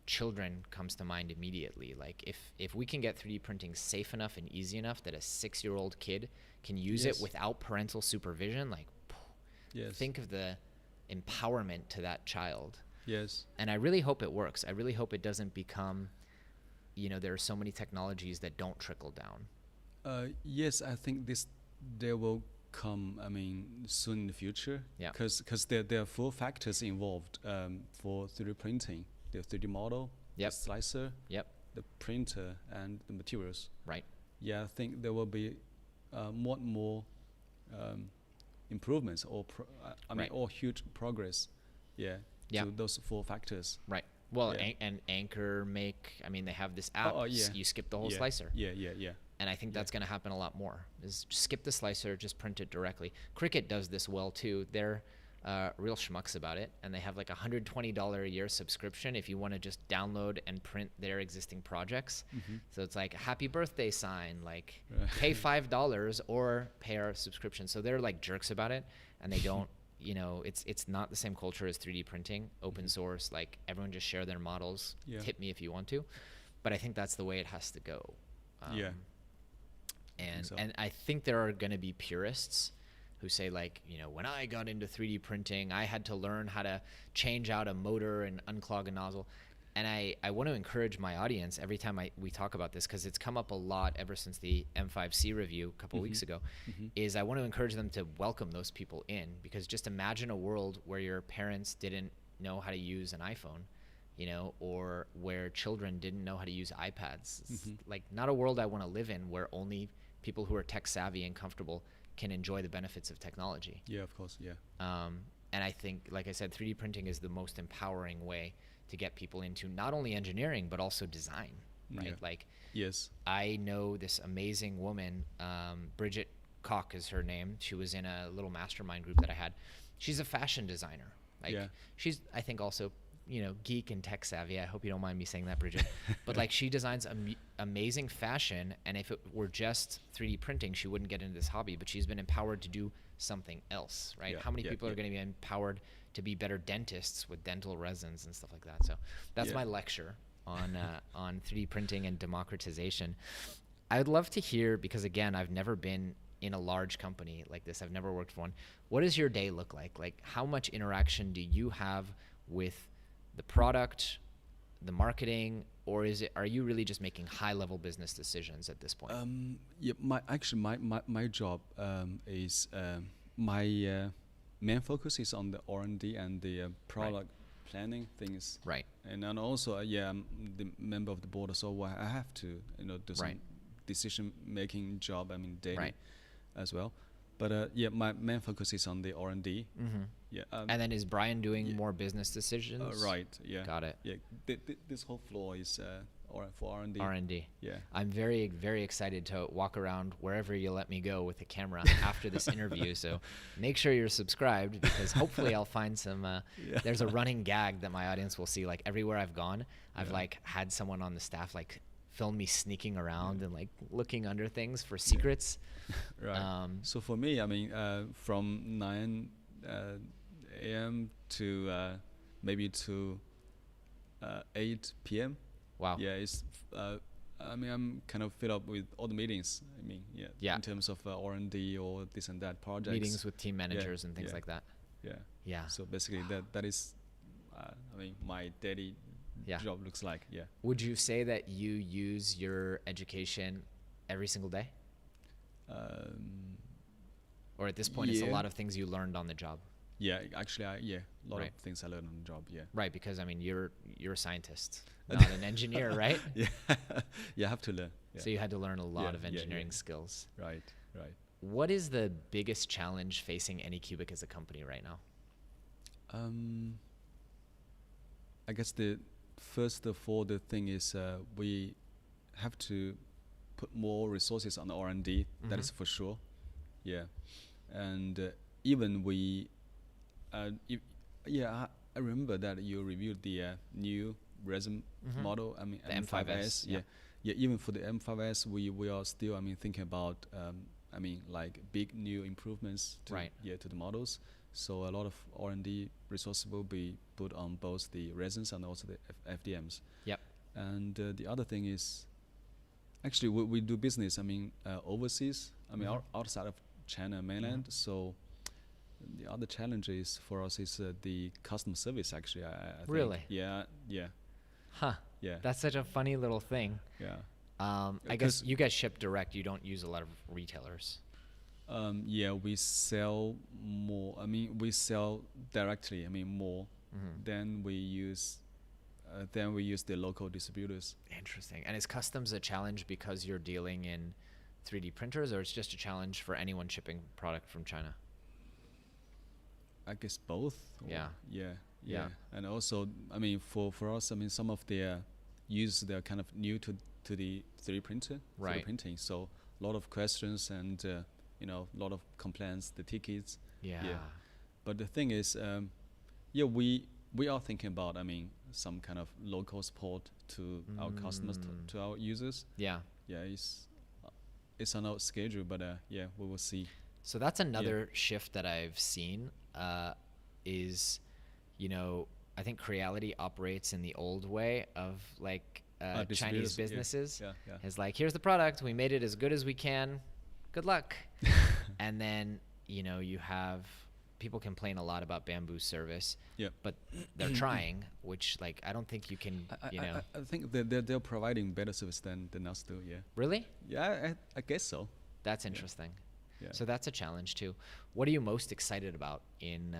children comes to mind immediately. Like if we can get 3D printing safe enough and easy enough that a 6-year-old kid can use it without parental supervision, like think of the empowerment to that child. Yes. And I really hope it works. I really hope it doesn't become, there are so many technologies that don't trickle down. Yes, I think there will come, soon in the future. Yeah. Because there are 4 factors involved for 3D printing. The 3D model, the slicer, the printer, and the materials. Right. Yeah, I think there will be more improvements or huge progress. Yeah. To those 4 factors. Right. Well, and Anchor they have this app. You skip the whole slicer. Yeah. And I think that's going to happen a lot more. Is just skip the slicer, just print it directly. Cricut does this well too. They're real schmucks about it, and they have like $120 a year subscription if you want to just download and print their existing projects. So it's like a happy birthday sign, like pay $5 or pay our subscription. So they're like jerks about it, and they don't. It's not the same culture as 3D printing, open source. Like everyone just share their models. Tip me if you want to, but I think that's the way it has to go. And I think there are going to be purists who say like, when I got into 3D printing, I had to learn how to change out a motor and unclog a nozzle. And I want to encourage my audience every time we talk about this, because it's come up a lot ever since the M5C review a couple weeks ago, is I want to encourage them to welcome those people in, because just imagine a world where your parents didn't know how to use an iPhone, or where children didn't know how to use iPads. It's like not a world I want to live in, where only people who are tech savvy and comfortable can enjoy the benefits of technology. Yeah, of course, yeah. And I think, like I said, 3D printing is the most empowering way to get people into not only engineering, but also design, right? Yeah. Like, I know this amazing woman, Bridget Koch is her name. She was in a little mastermind group that I had. She's a fashion designer. Like, she's, I think, also, geek and tech savvy. I hope you don't mind me saying that, Bridget. But like, she designs amazing fashion, and if it were just 3D printing, she wouldn't get into this hobby. But she's been empowered to do something else, right? How many people are going to be empowered to be better dentists with dental resins and stuff like that? So that's my lecture on 3D printing and democratization. I'd love to hear, because again, I've never been in a large company like this. I've never worked for one. What does your day look like? Like, how much interaction do you have with the product, the marketing, or are you really just making high-level business decisions at this point? My job is my main focus is on the R&D and the product planning things. Right. And then also, I'm the member of the board, so I have to do some decision-making job. Daily as well. But my main focus is on the R&D. And then is Brian doing more business decisions? Right. Yeah. Got it. Yeah. This whole floor is for R&D. R&D. Yeah. I'm very, very excited to walk around wherever you let me go with the camera after this interview. So make sure you're subscribed, because hopefully I'll find some. There's a running gag that my audience will see. Like, everywhere I've gone, I've like had someone on the staff like film me sneaking around and like looking under things for secrets. Right. So for me, from 9 a.m. to maybe to 8 p.m. Wow. Yeah, it's I'm kind of filled up with all the meetings. In terms of R&D or this and that projects. Meetings with team managers and things like that. Yeah. Yeah. So basically, that is, my daily job looks like. Yeah. Would you say that you use your education every single day? Or at this point, it's a lot of things you learned on the job? Yeah, actually, a lot of things I learned on the job. Yeah. Right, because you're a scientist, not an engineer, right? Yeah. You have to learn. Yeah. So you had to learn a lot of engineering skills. Right. What is the biggest challenge facing AnyCubic as a company right now? I guess the first of all, the thing is we have to put more resources on the R&D. That is for sure. Yeah, and even we, I remember that you reviewed the new resin model. The M5S. even for the M5S, we are still, thinking about, like big new improvements Right. to the models. So a lot of R&D resources will be put on both the resins and also the FDMs. Yep. And the other thing is, actually, we do business, overseas, outside of China mainland. So the other challenge is for us is the customer service, actually. I think. Really? Yeah. Huh. Yeah. That's such a funny little thing. Yeah. I guess you guys ship direct. You don't use a lot of retailers. We sell more. We sell directly. More than we use. Then we use the local distributors. Interesting. And is customs a challenge because you're dealing in 3D printers, or it's just a challenge for anyone shipping product from China? I guess both. Yeah. Yeah. And also, for us, some of their users, they're kind of new to the 3D printer, 3D printing. So a lot of questions and a lot of complaints, the tickets. Yeah. But the thing is, we are thinking about, some kind of local support to our customers, to our users. Yeah. Yeah, it's on our schedule, but we will see. So that's another shift that I've seen is, I think Creality operates in the old way of like Chinese businesses. Yeah. It's like, here's the product, we made it as good as we can, good luck. And then, you have people complain a lot about Bamboo's service, but they're trying, which like I don't think you can. I think they're providing better service than us do. Yeah. Really? Yeah, I guess so. That's interesting. Yeah. So that's a challenge too. What are you most excited about in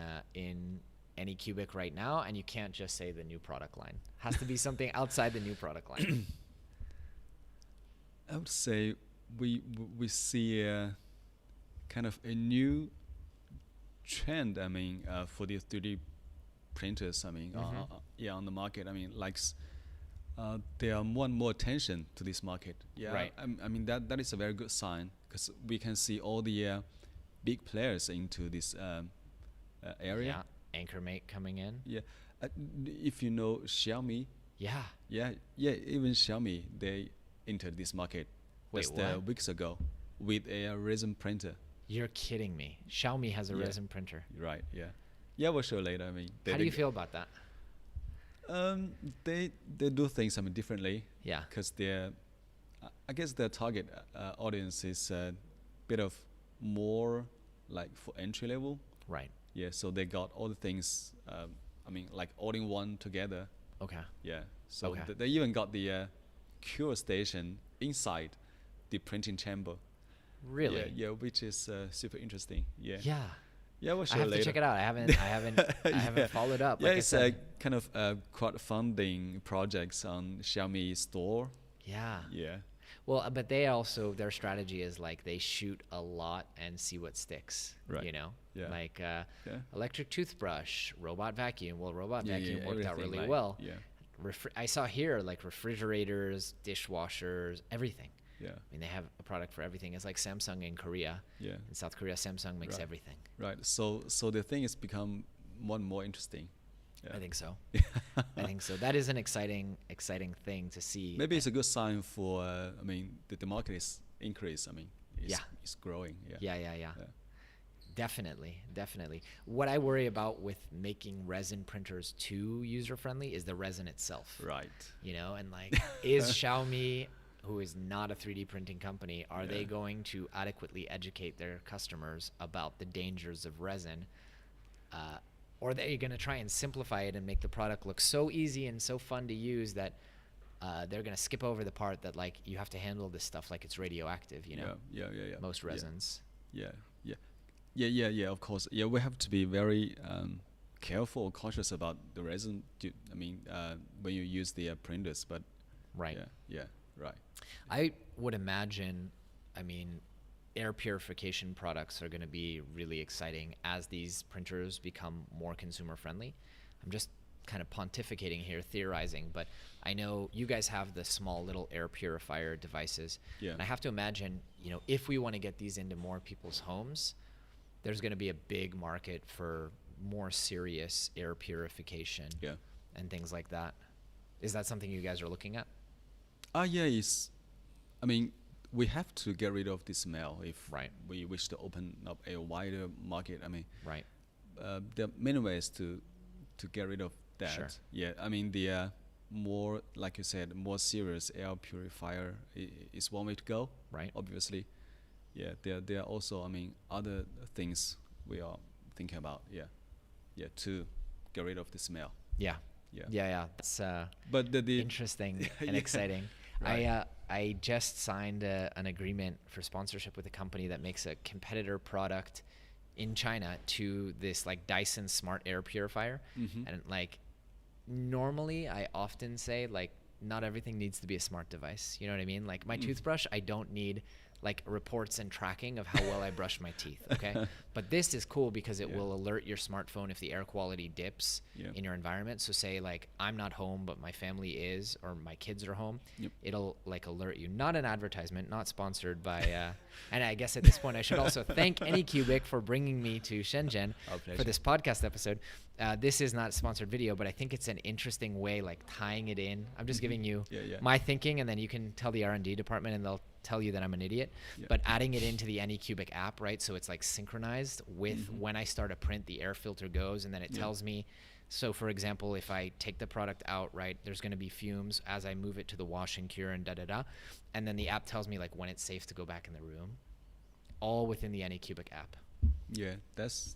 AnyCubic right now? And you can't just say the new product line. Has to be something outside the new product line. I would say we see kind of a new trend. For the 3D printers. On the market. There are more and more attention to this market. Yeah. Right. That is a very good sign, because we can see all the big players into this area. Yeah. AnyCubic coming in. Yeah. If you know Xiaomi. Yeah. Yeah. Even Xiaomi, they entered this market Wait, just what? weeks ago with a resin printer. You're kidding me. Xiaomi has a resin printer. Right. Yeah. Yeah. We'll show later. How do you feel about that? They do things differently. Yeah. Because I guess their target audience is a bit of more like for entry level. Right. Yeah. So they got all the things. Like all in one together. Okay. Yeah. So they even got the cure station inside the printing chamber. Really? Yeah. Which is super interesting. Yeah. Yeah. Yeah, we'll show I have later. to check it out. I haven't followed up. Yeah, like it's a kind of crowdfunding projects on Xiaomi store. Yeah. Yeah. Well, but their strategy is like they shoot a lot and see what sticks. Right. Yeah. Like electric toothbrush, robot vacuum. Well, robot vacuum worked out really like, well. Yeah. I saw here like refrigerators, dishwashers, everything. Yeah. They have a product for everything. It's like Samsung in Korea. Yeah. In South Korea, Samsung makes everything. Right. So the thing has become more and more interesting. Yeah. I think so. I think so. That is an exciting thing to see. Maybe it's a good sign for the market is increased. It's growing. Yeah. Yeah. Definitely. What I worry about with making resin printers too user friendly is the resin itself. Right. And like, is Xiaomi, who is not a 3D printing company, are they going to adequately educate their customers about the dangers of resin? Or are they going to try and simplify it and make the product look so easy and so fun to use that they're going to skip over the part that like you have to handle this stuff like it's radioactive, Yeah. Most resins. Yeah, of course. Yeah, we have to be very careful or cautious about the resin, when you use the printers, but Right. Yeah, right. I would imagine, air purification products are going to be really exciting as these printers become more consumer friendly. I'm just kind of pontificating here, theorizing, but I know you guys have the small little air purifier devices. Yeah. And I have to imagine, if we want to get these into more people's homes, there's going to be a big market for more serious air purification and things like that. Is that something you guys are looking at? Yeah, it's I mean, we have to get rid of the smell if Right. we wish to open up a wider market. I mean, Right. there are many ways to get rid of that. Sure. Yeah, I mean the more, like you said, more serious air purifier is one way to go. Right. Obviously, yeah. There are also, I mean, other things we are thinking about. Yeah, to get rid of the smell. Yeah. Yeah. Yeah. That's But the interesting and Yeah. exciting. Right. I just signed an agreement for sponsorship with a company that makes a competitor product in China to this like Dyson smart air purifier. And like normally I often say like not everything needs to be a smart device. You know what I mean? Like my toothbrush, I don't need like reports and tracking of how well I brush my teeth. Okay. But this is cool because it will alert your smartphone if the air quality dips in your environment. So say like I'm not home, but my family is, or my kids are home. It'll like alert you. Not an advertisement, not sponsored by, and I guess at this point I should also thank AnyCubic for bringing me to Shenzhen for this podcast episode. This is not a sponsored video, but I think it's an interesting way, like tying it in. I'm just giving you my thinking, and then you can tell the R&D department and they'll tell you that I'm an idiot. But adding it into the AnyCubic app, right? So it's like synchronized with when I start a print, the air filter goes, and then it tells me. So for example, if I take the product out, right, there's going to be fumes as I move it to the wash and cure and and then the app tells me like when it's safe to go back in the room, all within the AnyCubic app. That's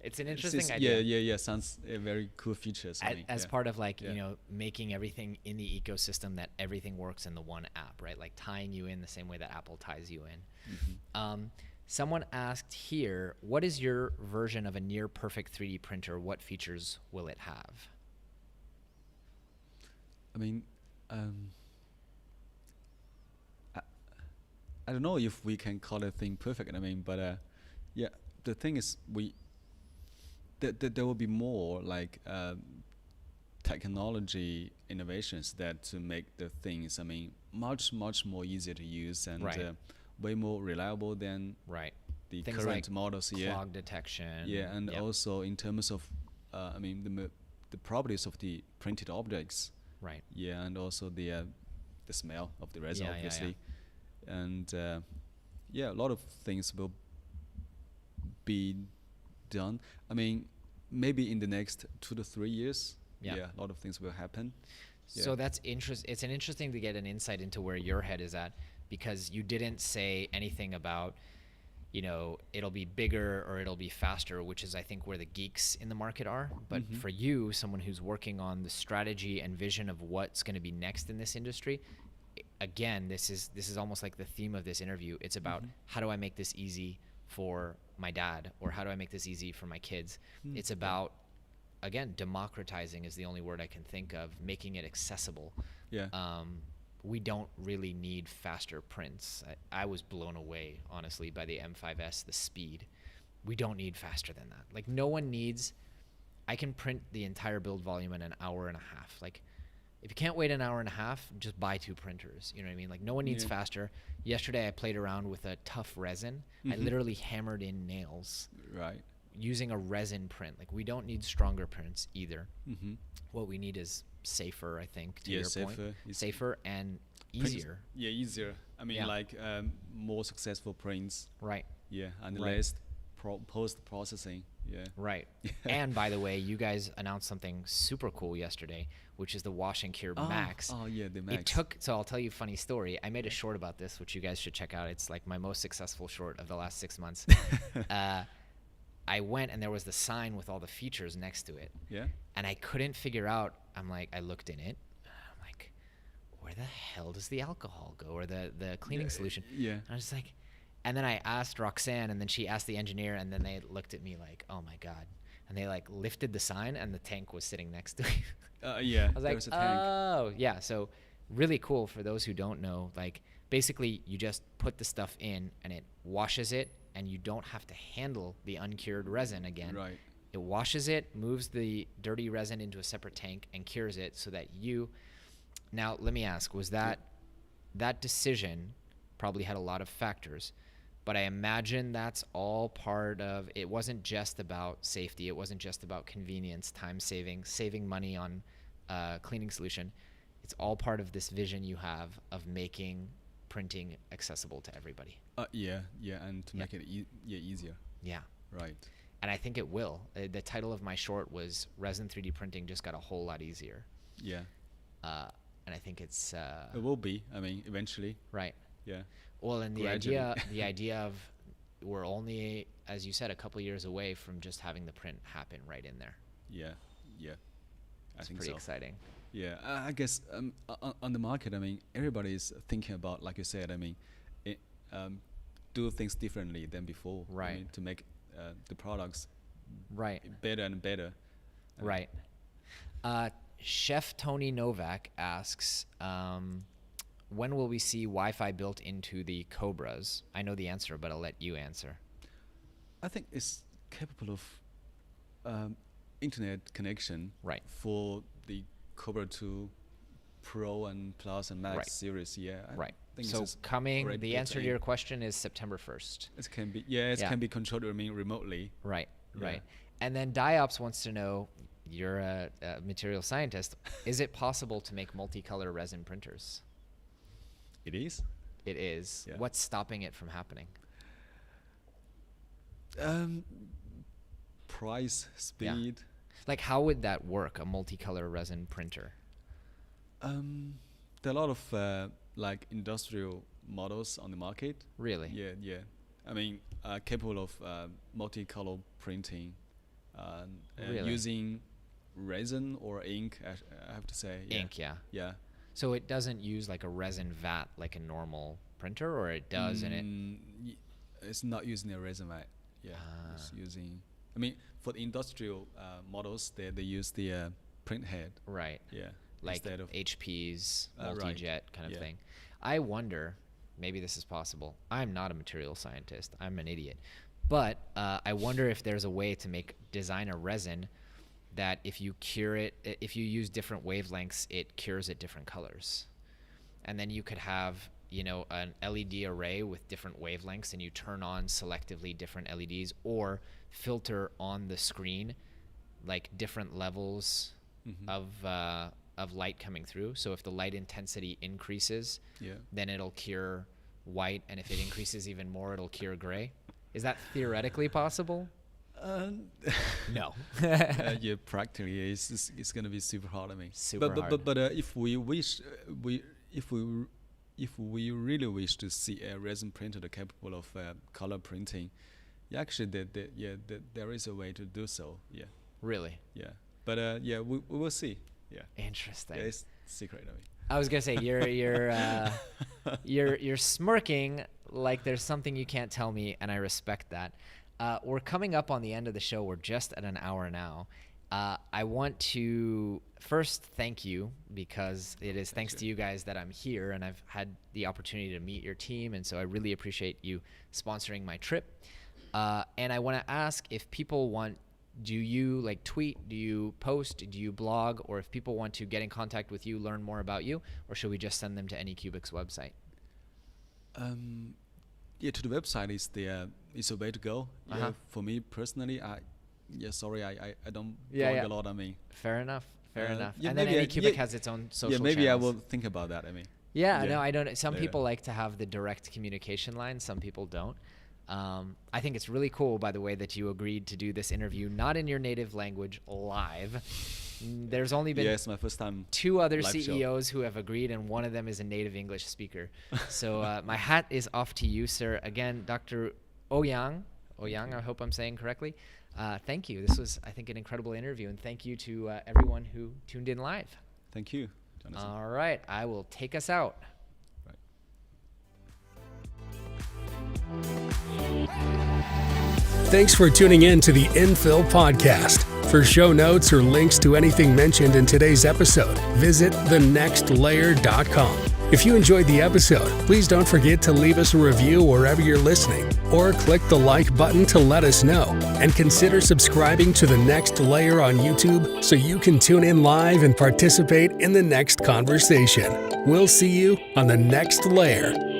It's an interesting idea. Yeah. Sounds a very cool feature. As part of like, you know, making everything in the ecosystem that everything works in the one app, right? Like tying you in the same way that Apple ties you in. Someone asked here, what is your version of a near perfect 3D printer? What features will it have? I mean, I don't know if we can call a thing perfect. I mean, but the thing is there will be more like technology innovations that to make the things, I mean, much more easier to use and way more reliable than the Things current like models. Clog detection. And also in terms of I mean the properties of the printed objects. And also the smell of the resin, obviously. And a lot of things will be done. I mean, maybe in the next 2 to 3 years, a lot of things will happen. So that's it's an interesting to get an insight into where your head is at, because you didn't say anything about, you know, it'll be bigger or it'll be faster, which is I think where the geeks in the market are. But for you, someone who's working on the strategy and vision of what's going to be next in this industry, again, this is almost like the theme of this interview. It's about how do I make this easy for my dad, or how do I make this easy for my kids? It's about, again, democratizing is the only word I can think of, making it accessible. We don't really need faster prints. I was blown away, honestly, by the M5S, the speed. We don't need faster than that. Like no one needs, I can print the entire build volume in an hour and a half. Like if you can't wait an hour and a half, just buy 2 printers. You know what I mean? Like no one needs faster. Yesterday I played around with a tough resin. I literally hammered in nails using a resin print. Like we don't need stronger prints either. What we need is safer, I think, to your point. Safer and easier. Easier. I mean, like more successful prints. And less post-processing. And by the way, you guys announced something super cool yesterday, which is the Wash and Cure Max. The Max. So I'll tell you a funny story. I made a short about this, which you guys should check out. It's like my most successful short of the last 6 months. I went and there was the sign with all the features next to it. And I couldn't figure out, I looked in it, I'm like, where the hell does the alcohol go, or the cleaning solution? And I was like, and then I asked Roxanne, and then she asked the engineer, and then they looked at me like, oh my God. And they like lifted the sign and the tank was sitting next to it. I was like, oh, yeah. So really cool for those who don't know, like basically you just put the stuff in and it washes it, and you don't have to handle the uncured resin again. It washes it, moves the dirty resin into a separate tank and cures it so that now let me ask, was that decision probably had a lot of factors, but I imagine that's all part of, it wasn't just about safety. It wasn't just about convenience, time saving money on cleaning solution. It's all part of this vision you have of making printing accessible to everybody. Yeah, and to make it easier. Yeah. Right. And I think it will. The title of my short was Resin 3D Printing Just Got a Whole Lot Easier. Yeah. And I think it's... it will be, I mean, eventually. Right. Yeah. Well, and the Gradually. idea of we're only, as you said, a couple years away from just having the print happen right in there. Yeah. I It's think pretty so. exciting. Yeah, I guess on the market, I mean, everybody is thinking about, like you said, I mean, do things differently than before. Right. I mean, to make the products Right. better and better. Right. Chef Tony Novak asks, when will we see Wi-Fi built into the Kobras? I know the answer, but I'll let you answer. I think it's capable of internet connection. Right. For the Kobra 2 Pro and Plus and Max Right. series. Yeah. I think So it's coming, already the built answer to in. your question is September 1st. It can be, it Yeah. can be controlled, I mean, remotely. Right, Yeah. right. And then Diops wants to know, you're a material scientist, is it possible to make multicolor resin printers? It is. It is. Yeah. What's stopping it from happening? Price, speed. Like, how would that work, a multicolor resin printer? There are a lot of like industrial models on the market. Really? Yeah. I mean, capable of multicolor printing, Really? using resin or ink. I have to say. Yeah. Ink, yeah. Yeah. So it doesn't use like a resin vat like a normal printer, or it does and it... It's not using a resin vat. Yeah. It's using. I mean, for the industrial models, they use the print head. Right. Yeah. Like Instead of HP's right. multi-jet kind of Yeah. thing. I wonder, maybe this is possible. I'm not a material scientist. I'm an idiot. But I wonder if there's a way to design a resin that if you cure it, if you use different wavelengths, it cures at different colors. And then you could have, an LED array with different wavelengths, and you turn on selectively different LEDs, or filter on the screen like different levels of light coming through. So if the light intensity increases, then it'll cure white, and if it increases even more, it'll cure gray. Is that theoretically possible? No. Yeah, practically, it's gonna be super hard. I mean, Super hard. But if we really wish to see a resin printer capable of color printing, actually, there is a way to do so. Yeah. Really? Yeah. But we will see. Yeah. Interesting. Yeah, it's secret. I mean. I was gonna say you're smirking like there's something you can't tell me, and I respect that. We're coming up on the end of the show. We're just at an hour now. I want to first thank you, because it is thanks to you guys that I'm here, and I've had the opportunity to meet your team, and so I really appreciate you sponsoring my trip. And I want to ask, if people want, do you like tweet, do you post, do you blog, or if people want to get in contact with you, learn more about you, or should we just send them to AnyCubic's website? Yeah, to the website is a way to go. Yeah, for me personally, I don't blog a lot. I mean, fair enough. Yeah, and then maybe AnyCubic has its own social maybe channels. I will think about that. I mean, no, I don't. Some people like to have the direct communication line. Some people don't. I think it's really cool, by the way, that you agreed to do this interview not in your native language, live. There's only been it's my first time 2 other live CEOs who have agreed, and one of them is a native English speaker. So my hat is off to you, sir. Again, Dr. Ouyang, I hope I'm saying correctly. Thank you. This was, I think, an incredible interview, and thank you to everyone who tuned in live. Thank you, Jonathan. All right, I will take us out. Thanks for tuning in to the Infill Podcast. For show notes or links to anything mentioned in today's episode, visit thenextlayer.com. If you enjoyed the episode, please don't forget to leave us a review wherever you're listening, or click the like button to let us know. And consider subscribing to The Next Layer on YouTube so you can tune in live and participate in the next conversation. We'll see you on The Next Layer.